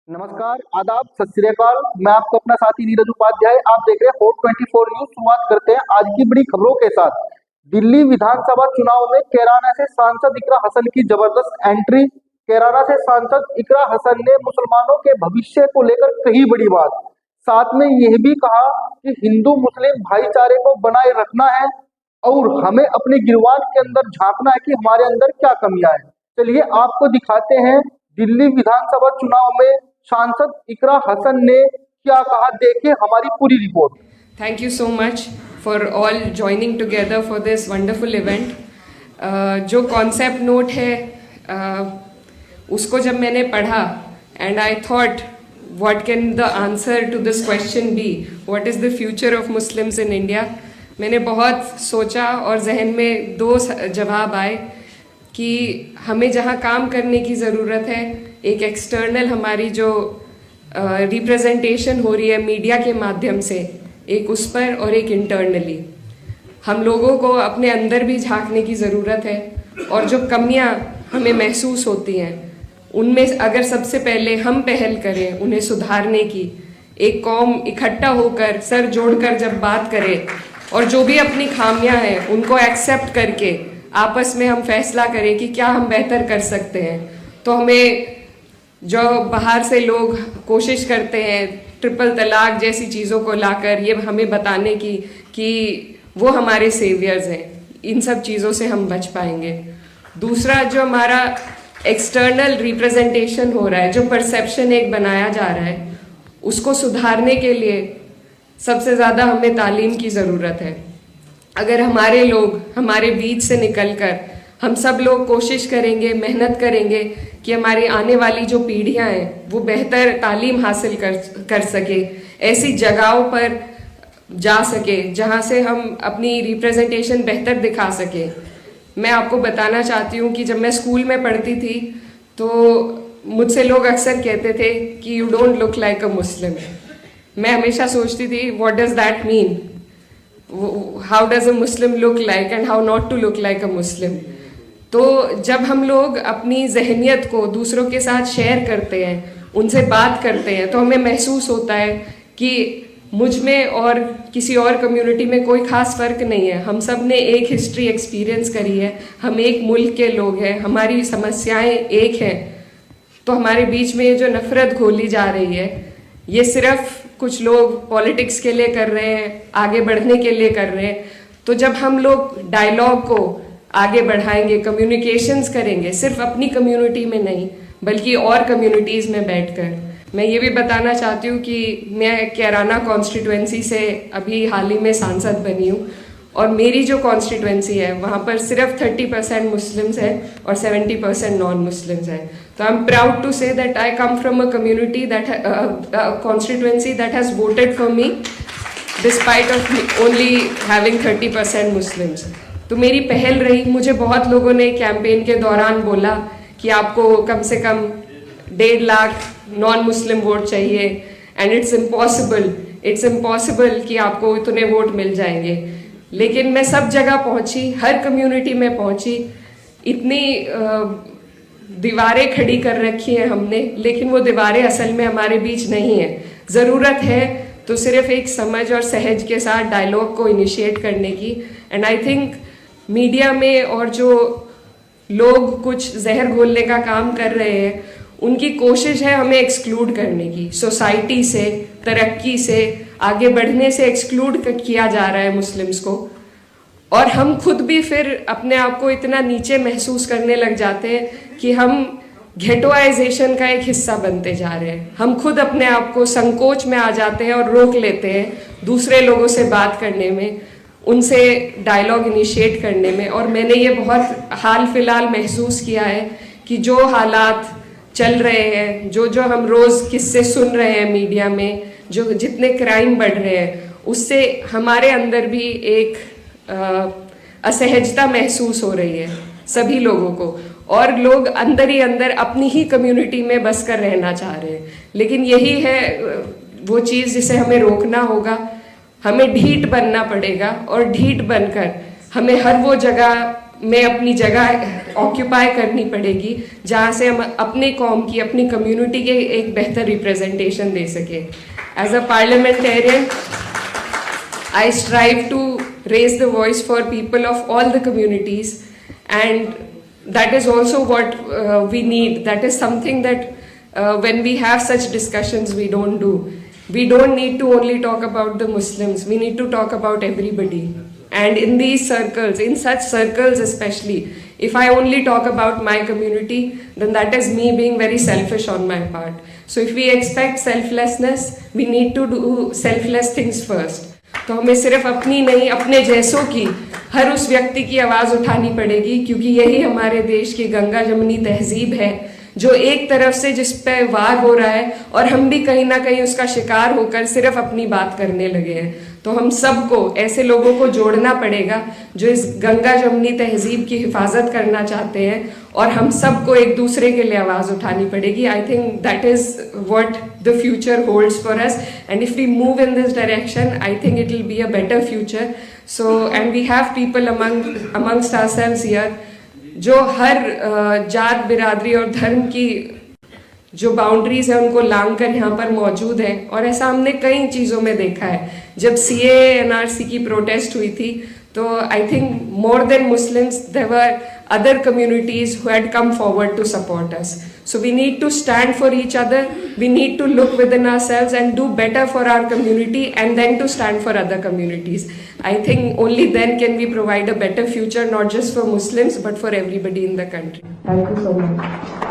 नमस्कार, आदाब, सत श्री अकाल। मैं आपको अपना साथी नीरज उपाध्याय। आप देख रहे हैं हॉट 24 न्यूज। शुरुआत करते हैं आज की बड़ी खबरों के साथ। दिल्ली विधानसभा चुनाव में कैराना से सांसद इकरा हसन की जबरदस्त एंट्री। कैराना से सांसद इकरा हसन ने मुसलमानों के भविष्य को लेकर कही बड़ी बात। साथ में यह भी कहा कि हिंदू मुस्लिम भाईचारे को बनाए रखना है और हमें अपने गिरवान के अंदर झांकना है कि हमारे अंदर क्या कमियां हैं। चलिए आपको दिखाते हैं दिल्ली विधानसभा चुनाव में सांसद इकरा हसन ने क्या कहा। देखिए हमारी पूरी report. Thank you so much for all joining together for this wonderful event. जो कॉन्सेप्ट नोट है उसको जब मैंने पढ़ा and I thought what can the answer to this question be, what is the future of Muslims in India. मैंने बहुत सोचा और जहन में दो जवाब आए कि हमें जहाँ काम करने की ज़रूरत है, एक एक्सटर्नल हमारी जो रिप्रेजेंटेशन हो रही है मीडिया के माध्यम से, एक उस पर, और एक इंटरनली हम लोगों को अपने अंदर भी झांकने की ज़रूरत है। और जो कमियां हमें महसूस होती हैं उनमें अगर सबसे पहले हम पहल करें उन्हें सुधारने की, एक कौम इकट्ठा होकर सर जोड़कर जब बात करे और जो भी अपनी खामियां हैं उनको एक्सेप्ट करके आपस में हम फैसला करें कि क्या हम बेहतर कर सकते हैं, तो हमें जो बाहर से लोग कोशिश करते हैं ट्रिपल तलाक जैसी चीज़ों को लाकर ये हमें बताने की कि वो हमारे सेवियर्स हैं, इन सब चीज़ों से हम बच पाएंगे। दूसरा, जो हमारा एक्सटर्नल रिप्रेजेंटेशन हो रहा है, जो परसेप्शन एक बनाया जा रहा है, उसको सुधारने के लिए सबसे ज़्यादा हमें तालीम की ज़रूरत है। अगर हमारे लोग हमारे बीच से निकलकर हम सब लोग कोशिश करेंगे, मेहनत करेंगे कि हमारी आने वाली जो पीढ़ियां हैं वो बेहतर तालीम हासिल कर सके, ऐसी जगहों पर जा सके जहां से हम अपनी रिप्रेजेंटेशन बेहतर दिखा सके। मैं आपको बताना चाहती हूँ कि जब मैं स्कूल में पढ़ती थी तो मुझसे लोग अक्सर कहते थे कि you don't look like a Muslim. मैं हमेशा सोचती थी what does that mean, how does a Muslim look like and how not to look like a Muslim. तो जब हम लोग अपनी जहनियत को दूसरों के साथ शेयर करते हैं, उनसे बात करते हैं, तो हमें महसूस होता है कि मुझ में और किसी और कम्युनिटी में कोई खास फ़र्क नहीं है। हम सब ने एक हिस्ट्री एक्सपीरियंस करी है, हम एक मुल्क के लोग हैं, हमारी समस्याएं एक हैं। तो हमारे बीच में ये जो नफ़रत घोली जा रही है, ये सिर्फ कुछ लोग पॉलिटिक्स के लिए कर रहे हैं, आगे बढ़ने के लिए कर रहे हैं। तो जब हम लोग डायलॉग को आगे बढ़ाएंगे, कम्युनिकेशंस करेंगे, सिर्फ अपनी कम्युनिटी में नहीं बल्कि और कम्युनिटीज़ में बैठकर। मैं ये भी बताना चाहती हूँ कि मैं कैराना कॉन्स्टिट्यूएंसी से अभी हाल ही में सांसद बनी हूँ और मेरी जो कॉन्स्टिट्यूएंसी है वहाँ पर सिर्फ 30% मुस्लिम्स हैं और 70% नॉन मुस्लिम्स हैं। तो I am proud to say that I come from a community that constituency that has voted for me despite of only having 30% Muslims. तो मेरी पहल रही। मुझे बहुत लोगों ने कैंपेन के दौरान बोला कि आपको कम से कम 1.5 लाख नॉन मुस्लिम वोट चाहिए एंड इट्स इम्पॉसिबल कि आपको इतने वोट मिल जाएंगे। लेकिन मैं सब जगह पहुंची, हर कम्युनिटी में पहुंची, इतनी दीवारें खड़ी कर रखी हैं हमने, लेकिन वो दीवारें असल में हमारे बीच नहीं है। ज़रूरत है तो सिर्फ एक समझ और सहज के साथ डायलॉग को इनिशिएट करने की। एंड आई थिंक मीडिया में और जो लोग कुछ जहर घोलने का काम कर रहे हैं उनकी कोशिश है हमें एक्सक्लूड करने की, सोसाइटी से, तरक्की से, आगे बढ़ने से एक्सक्लूड किया जा रहा है मुस्लिम्स को। और हम खुद भी फिर अपने आप को इतना नीचे महसूस करने लग जाते हैं कि हम घेटोआइजेशन का एक हिस्सा बनते जा रहे हैं। हम खुद अपने आप को संकोच में आ जाते हैं और रोक लेते हैं दूसरे लोगों से बात करने में, उनसे डायलॉग इनिशिएट करने में। और मैंने ये बहुत हाल फिलहाल महसूस किया है कि जो हालात चल रहे हैं, जो हम रोज़ किस्से सुन रहे हैं मीडिया में, जो जितने क्राइम बढ़ रहे हैं, उससे हमारे अंदर भी एक असहजता महसूस हो रही है सभी लोगों को। और लोग अंदर ही अंदर अपनी ही कम्युनिटी में बस कर रहना चाह रहे हैं। लेकिन यही है वो चीज़ जिसे हमें रोकना होगा। हमें ढीठ बनना पड़ेगा और ढीठ बनकर हमें हर वो जगह में अपनी जगह ऑक्यूपाई करनी पड़ेगी, जहाँ से हम अपने कौम की, अपनी कम्युनिटी के एक बेहतर रिप्रेजेंटेशन दे सके। As a parliamentarian, I strive to raise the voice for people of all the communities, and that is also what we need. That is something that when we have such discussions, we don't do. We don't need to only talk about the Muslims, we need to talk about everybody. And in these circles, in such circles especially, if I only talk about my community, then that is me being very selfish on my part. So if we expect selflessness, we need to do selfless things first. तो हमें सिर्फ अपनी नहीं, अपने जैसों की, हर उस व्यक्ति की आवाज़ उठानी पड़ेगी, क्योंकि यही हमारे देश की गंगा जमुनी तहजीब है, जो एक तरफ से जिस पे वार हो रहा है और हम भी कहीं ना कहीं उसका शिकार होकर सिर्फ अपनी बात करने लगे हैं। तो हम सबको, ऐसे लोगों को जोड़ना पड़ेगा जो इस गंगा जमुनी तहजीब की हिफाजत करना चाहते हैं, और हम सबको एक दूसरे के लिए आवाज़ उठानी पड़ेगी। I think that is what the future holds for us, and if we move in this direction, I think it will be a better future. So and we have people amongst ourselves here जो हर जात, बिरादरी और धर्म की जो boundaries है उनको लांग कर यहाँ पर मौजूद है। और ऐसा हमने कई चीज़ों में देखा है। जब CAA NRC की प्रोटेस्ट हुई थी, तो I think more than Muslims there were other communities who had come forward to support us. So we need to stand for each other, we need to look within ourselves and do better for our community, and then to stand for other communities. I think only then can we provide a better future, not just for Muslims but for everybody in the country. Thank you so much.